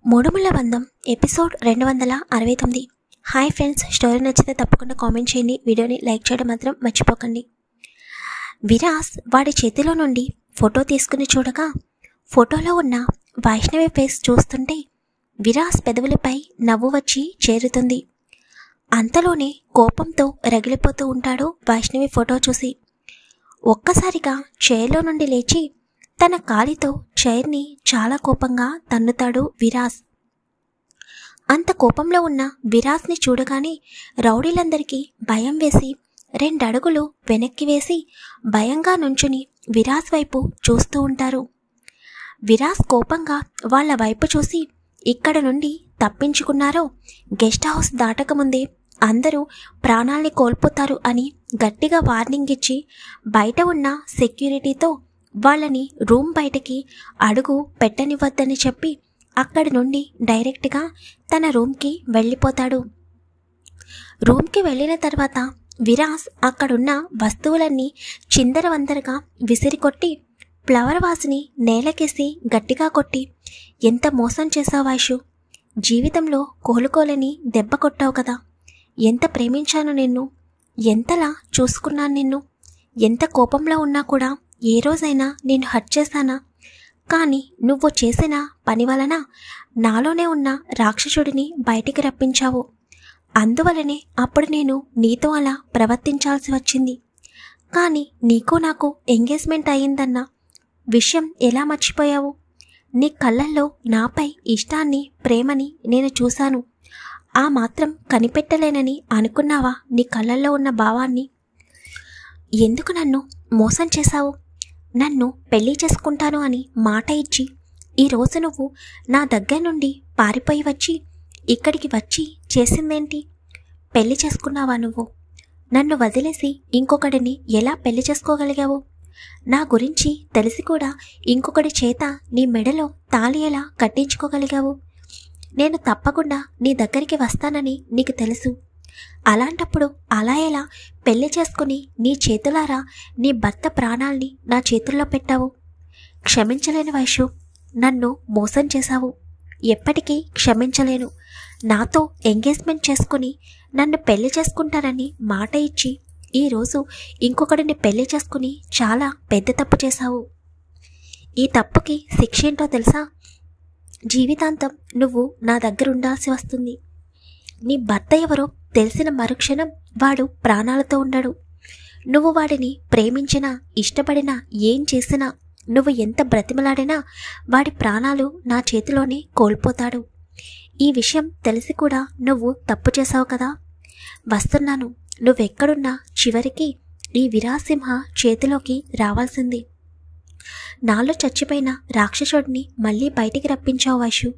మూడుముళ్ళ బంధం episode 269. Hi friends, story నచ్చితే తప్పకుండా కామెంట్ చేయండి. వీడియోని లైక్ చేయడం మాత్రం మర్చిపోకండి. విరాస్ వాడి చేతిలో నుండి ఫోటో తీసుకుని చూడగా ఫోటోలో ఉన్న వైష్ణవి ఫేస్ చూస్తుంటే విరాస్ పెదవులపై నవ్వు వచ్చి చేరుతుంది. అంతలోనే కోపంతో రగిలిపోతూ ఉంటాడు వైష్ణవి ఫోటో చూసి. ఒక్కసారిగా చైర్లో నుండి లేచి తన కాలితో చైర్ని చాలా కోపంగా తన్నుతాడు విరాస్. అంత కోపంలో ఉన్న విరాస్ని చూడగానే రౌడీలందరికీ భయం వేసి 2 అడుగులు వెనక్కి వేసి భయంగా నుంచుని విరాస్ వైపు చూస్తూ ఉంటారు. విరాస్ కోపంగా వాళ్ళ వైపు చూసి ఇక్కడ నుండి తప్పించుకున్నారో గెస్ట్ హౌస్ దాటకముందే అందరూ ప్రాణాల్ని కోల్పోతారు అని గట్టిగా వార్నింగ్ ఇచ్చి బయట ఉన్న సెక్యూరిటీతో వాళ్ళని రూమ్ బయటకి అడుగు పెట్టనివ్వద్దని చెప్పి అక్కడి నుండి డైరెక్ట్గా తన రూమ్కి వెళ్ళిపోతాడు. రూమ్కి వెళ్ళిన తర్వాత విరాస్ అక్కడున్న వస్తువులన్నీ చిందరవందరగా విసిరికొట్టి ఫ్లవర్ వాస్ని నేలకేసి గట్టిగా కొట్టి, ఎంత మోసం చేశావు వైషు, జీవితంలో కోలుకోలేని దెబ్బ కొట్టావు కదా, ఎంత ప్రేమించాను నిన్ను, ఎంతలా చూసుకున్నాను నిన్ను, ఎంత కోపంలో ఉన్నా కూడా ఏ రోజైనా నేను హర్ట్ చేశానా, కానీ నువ్వు చేసిన పని వలన నాలోనే ఉన్న రాక్షసుడిని బయటికి రప్పించావు. అందువలనే అప్పుడు నేను నీతో అలా ప్రవర్తించాల్సి వచ్చింది. కానీ నీకు నాకు ఎంగేజ్మెంట్ అయ్యిందన్న విషయం ఎలా మర్చిపోయావు? నీ కళ్ళల్లో నాపై ఇష్టాన్ని, ప్రేమని నేను చూశాను. ఆ మాత్రం కనిపెట్టలేనని అనుకున్నావా నీ కళ్ళల్లో ఉన్న భావాన్ని? ఎందుకు నన్ను మోసం చేశావు? నన్ను పెళ్లి చేసుకుంటాను అని మాట ఇచ్చి ఈరోజు నువ్వు నా దగ్గర నుండి పారిపోయి వచ్చి ఇక్కడికి వచ్చి చేసిందేంటి? పెళ్లి చేసుకున్నావా నువ్వు? నన్ను వదిలేసి ఇంకొకడిని ఎలా పెళ్లి చేసుకోగలిగావు? నా గురించి తెలిసి కూడా ఇంకొకడి చేత నీ మెడలో తాళి ఎలా కట్టించుకోగలిగావు? నేను తప్పకుండా నీ దగ్గరికి వస్తానని నీకు తెలుసు. అలాంటప్పుడు అలా ఎలా పెళ్లి చేసుకుని నీ చేతులారా నీ భర్త ప్రాణాల్ని నా చేతుల్లో పెట్టావు? క్షమించలేను వైషు, నన్ను మోసం చేశావు. ఎప్పటికీ క్షమించలేను. నాతో ఎంగేజ్మెంట్ చేసుకుని నన్ను పెళ్లి చేసుకుంటానని మాట ఇచ్చి ఈరోజు ఇంకొకడిని పెళ్లి చేసుకుని చాలా పెద్ద తప్పు చేశావు. ఈ తప్పుకి శిక్ష ఏంటో తెలుసా? జీవితాంతం నువ్వు నా దగ్గర ఉండాల్సి వస్తుంది. నీ భర్త ఎవరో తెలిసిన మరుక్షణం వాడు ప్రాణాలతో ఉండడు. నువ్వు వాడిని ప్రేమించినా, ఇష్టపడినా, ఏం చేసినా, నువ్వు ఎంత బ్రతిమలాడినా వాడి ప్రాణాలు నా చేతిలోనే కోల్పోతాడు. ఈ విషయం తెలిసి కూడా నువ్వు తప్పు చేశావు కదా. వస్తున్నాను. నువ్వెక్కడున్నా చివరికి ఈ విరాసింహ చేతిలోకి రావాల్సింది. నాలో చచ్చిపోయిన రాక్షసుడిని మళ్ళీ బయటికి రప్పించావు వైషు.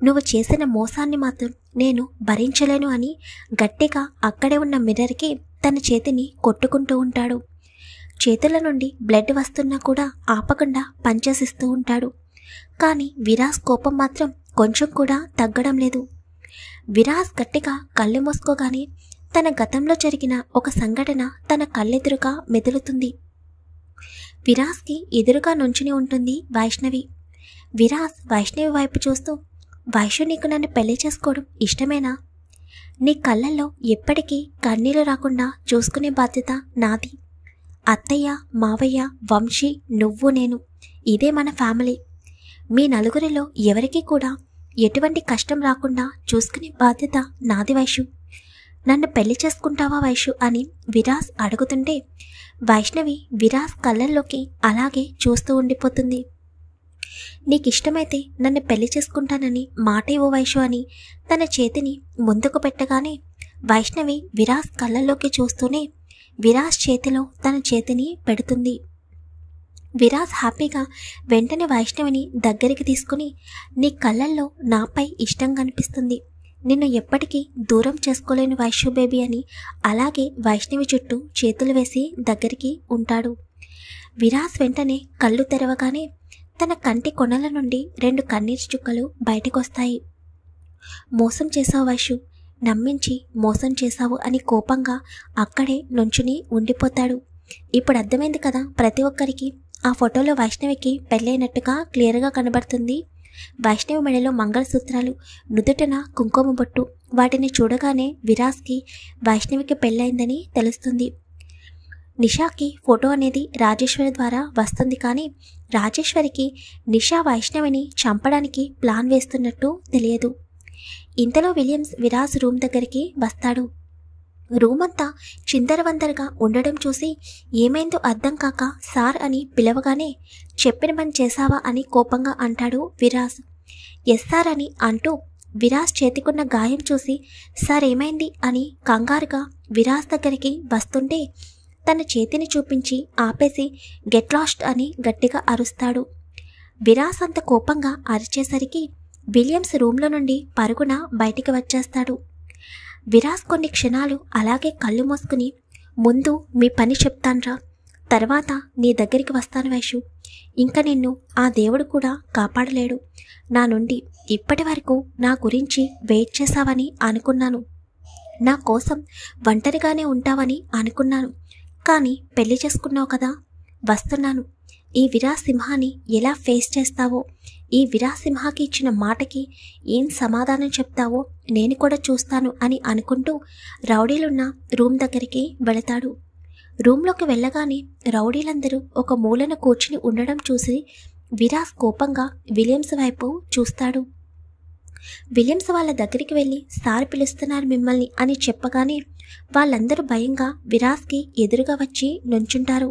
నువ్వు చేసిన మోసాన్ని మాత్రం నేను భరించలేను అని గట్టిగా అక్కడే ఉన్న మిర్రర్కి తన చేతిని కొట్టుకుంటూ ఉంటాడు. చేతుల నుండి బ్లడ్ వస్తున్నా కూడా ఆపకుండా పంచేసిస్తూ ఉంటాడు. కానీ విరాస్ కోపం మాత్రం కొంచెం కూడా తగ్గడం లేదు. విరాస్ గట్టిగా కళ్ళు మూసుకోగానే తన గతంలో జరిగిన ఒక సంఘటన తన కళ్ళెదురుగా మెదులుతుంది. విరాస్కి ఎదురుగా నుంచుని ఉంటుంది వైష్ణవి. విరాస్ వైష్ణవి వైపు చూస్తూ, వైషు, నీకు నన్ను పెళ్లి చేసుకోవడం ఇష్టమేనా? నీ కళ్ళల్లో ఎప్పటికీ కన్నీళ్ళు రాకుండా చూసుకునే బాధ్యత నాది. అత్తయ్య, మావయ్య, వంశీ, నువ్వు, నేను, ఇదే మన ఫ్యామిలీ. మీ నలుగురిలో ఎవరికీ కూడా ఎటువంటి కష్టం రాకుండా చూసుకునే బాధ్యత నాది వైషు. నన్ను పెళ్లి చేసుకుంటావా వైషు అని విరాస్ అడుగుతుంటే వైష్ణవి విరాస్ కళ్ళల్లోకి అలాగే చూస్తూ ఉండిపోతుంది. నీకిష్టమైతే నన్ను పెళ్లి చేసుకుంటానని మాట ఇవ్వు వైషు అని తన చేతిని ముందుకు పెట్టగానే వైష్ణవి విరాస్ కళ్ళల్లోకి చూస్తూనే విరాస్ చేతిలో తన చేతిని పెడుతుంది. విరాస్ హ్యాపీగా వెంటనే వైష్ణవిని దగ్గరికి తీసుకుని, నీ కళ్ళల్లో నాపై ఇష్టం కనిపిస్తుంది, నిన్ను ఎప్పటికీ దూరం చేసుకోలేని వైషు బేబీ అని అలాగే వైష్ణవి చుట్టూ చేతులు వేసి దగ్గరికి ఉంటాడు. విరాస్ వెంటనే కళ్ళు తెరవగానే తన కంటి కొనల నుండి 2 కన్నీటి చుక్కలు బయటకొస్తాయి. మోసం చేశావు వైషు, నమ్మించి మోసం చేశావు అని కోపంగా అక్కడే నుంచుని ఉండిపోతాడు. ఇప్పుడు అర్థమైంది కదా ప్రతి ఒక్కరికి. ఆ ఫోటోలో వైష్ణవికి పెళ్ళైనట్టుగా క్లియర్గా కనబడుతుంది వైష్ణవి మెడలో మంగళసూత్రాలు, నుదుటన కుంకుమ బొట్టు. వాటిని చూడగానే విరాజ్కి వైష్ణవికి పెళ్ళైందని తెలుస్తుంది. నిషాకి ఫోటో అనేది రాజేశ్వరి ద్వారా వస్తుంది. కానీ రాజేశ్వరికి నిషా వైష్ణవిని చంపడానికి ప్లాన్ వేస్తున్నట్టు తెలియదు. ఇంతలో విలియమ్స్ విరాజ్ రూమ్ దగ్గరికి వస్తాడు. రూమ్ అంతా చిందరవందరగా ఉండడం చూసి ఏమైందో అర్థం కాక సార్ అని పిలవగానే చెప్పిన పని చేశావా అని కోపంగా అంటాడు విరాజ్. ఎస్ సార్ అని అంటూ విరాజ్ చేతికున్న గాయం చూసి సార్ ఏమైంది అని కంగారుగా విరాజ్ దగ్గరికి వస్తుంటే తన చేతిని చూపించి ఆపేసి గెట్ లాస్ట్ అని గట్టిగా అరుస్తాడు. విరాజ్ అంత కోపంగా అరిచేసరికి విలియమ్స్ రూమ్లో నుండి పరుగున బయటికి వచ్చేస్తాడు. విరాజ్ కొన్ని క్షణాలు అలాగే కళ్ళు మూసుకుని ముందు మీ పని చెప్తాన్రా, తర్వాత నీ దగ్గరికి వస్తాను వైషు. ఇంకా నిన్ను ఆ దేవుడు కూడా కాపాడలేడు. నా నుండి ఇప్పటి వరకు నా గురించి వెయిట్ చేశావని అనుకున్నాను. నా కోసం ఒంటరిగానే ఉంటావని అనుకున్నాను. కానీ పెళ్లి చేసుకున్నావు కదా, వస్తున్నాను. ఈ విరాజ్ సింహాని ఎలా ఫేస్ చేస్తావో, ఈ విరాజ్ సింహాకి ఇచ్చిన మాటకి ఏం సమాధానం చెప్తావో నేను కూడా చూస్తాను అని అనుకుంటూ రౌడీలున్న రూమ్ దగ్గరికి వెళతాడు. రూమ్లోకి వెళ్ళగానే రౌడీలందరూ ఒక మూలన కూర్చుని ఉండడం చూసి విరాజ్ కోపంగా విలియమ్స్ వైపు చూస్తాడు. విలియమ్స్ వాళ్ళ దగ్గరికి వెళ్ళి సార్ పిలుస్తున్నారు మిమ్మల్ని అని చెప్పగానే వాళ్ళందరూ భయంగా విరాజ్కి ఎదురుగా వచ్చి నుంచుంటారు.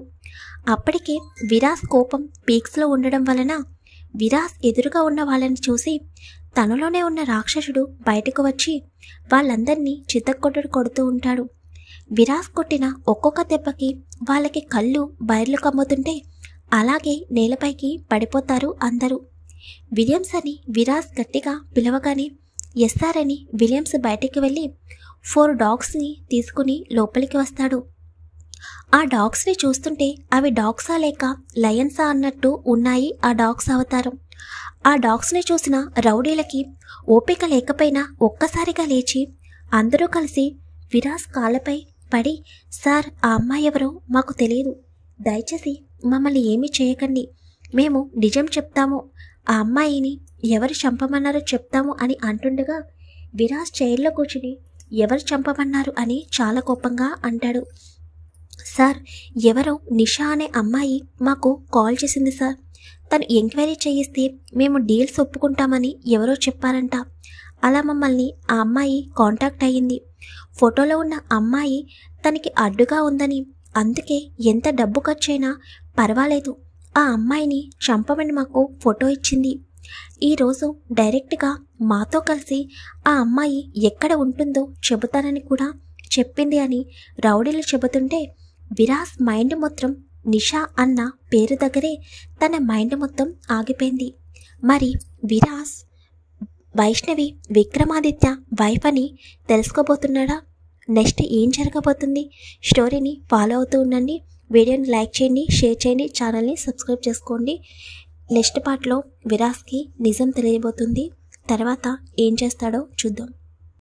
అప్పటికే విరాజ్ కోపం పీక్స్లో ఉండడం వలన విరాజ్ ఎదురుగా ఉన్న వాళ్ళని చూసి తనలోనే ఉన్న రాక్షసుడు బయటకు వచ్చి వాళ్ళందరినీ చితక్కొట్టుడు కొడుతూ ఉంటాడు. విరాజ్ కొట్టిన ఒక్కొక్క దెబ్బకి వాళ్ళకి కళ్ళు బయర్లు కమ్ముతుంటే అలాగే నేలపైకి పడిపోతారు అందరూ. విలియమ్స్ అని విరాజ్ గట్టిగా పిలవగానే ఎస్ఆర్ అని విలియమ్స్ బయటికి వెళ్ళి 4 డాగ్స్ని తీసుకుని లోపలికి వస్తాడు. ఆ డాగ్స్ని చూస్తుంటే అవి డాగ్సా లేక లయన్సా అన్నట్టు ఉన్నాయి ఆ డాగ్స్ అవతారం. ఆ డాగ్స్ని చూసిన రౌడీలకి ఓపిక లేకపోయినా ఒక్కసారిగా లేచి అందరూ కలిసి విరాజ్ కాళ్ళపై పడి సార్ ఆ అమ్మాయి ఎవరో మాకు తెలియదు, దయచేసి మమ్మల్ని ఏమీ చేయకండి, మేము నిజం చెప్తాము, ఆ అమ్మాయిని ఎవరు చంపమన్నారో చెప్తాము అని అంటుండగా విరాజ్ చైర్లో కూర్చుని ఎవరు చంపమన్నారు అని చాలా కోపంగా అంటాడు. సార్ ఎవరో నిషా అనే అమ్మాయి మాకు కాల్ చేసింది సార్. తను ఎంక్వైరీ చేయిస్తే మేము డీల్స్ ఒప్పుకుంటామని ఎవరో చెప్పారంట. అలా మమ్మల్ని ఆ అమ్మాయి కాంటాక్ట్ అయ్యింది. ఫోటోలో ఉన్న అమ్మాయి తనకి అడ్డుగా ఉందని, అందుకే ఎంత డబ్బు ఖర్చైనా పర్వాలేదు ఆ అమ్మాయిని చంపమని మాకు ఫోటో ఇచ్చింది. ఈరోజు డైరెక్ట్గా మాతో కలిసి ఆ అమ్మాయి ఎక్కడ ఉంటుందో చెబుతానని కూడా చెప్పింది అని రౌడీలు చెబుతుంటే విరాజ్ మైండ్ మొత్తం నిషా అన్న పేరు దగ్గరే తన మైండ్ మొత్తం ఆగిపోయింది. మరి విరాజ్ వైష్ణవి విక్రమాదిత్య వైఫ్ అని తెలుసుకోబోతున్నాడా? నెక్స్ట్ ఏం జరగబోతుంది? స్టోరీని ఫాలో అవుతూ ఉండండి. వీడియోని లైక్ చేయండి, షేర్ చేయండి, ఛానల్ని సబ్స్క్రైబ్ చేసుకోండి. నెక్స్ట్ పార్ట్లో విరాజ్కి నిజం తెలియబోతుంది. తర్వాత ఏం చేస్తాడో చూద్దాం.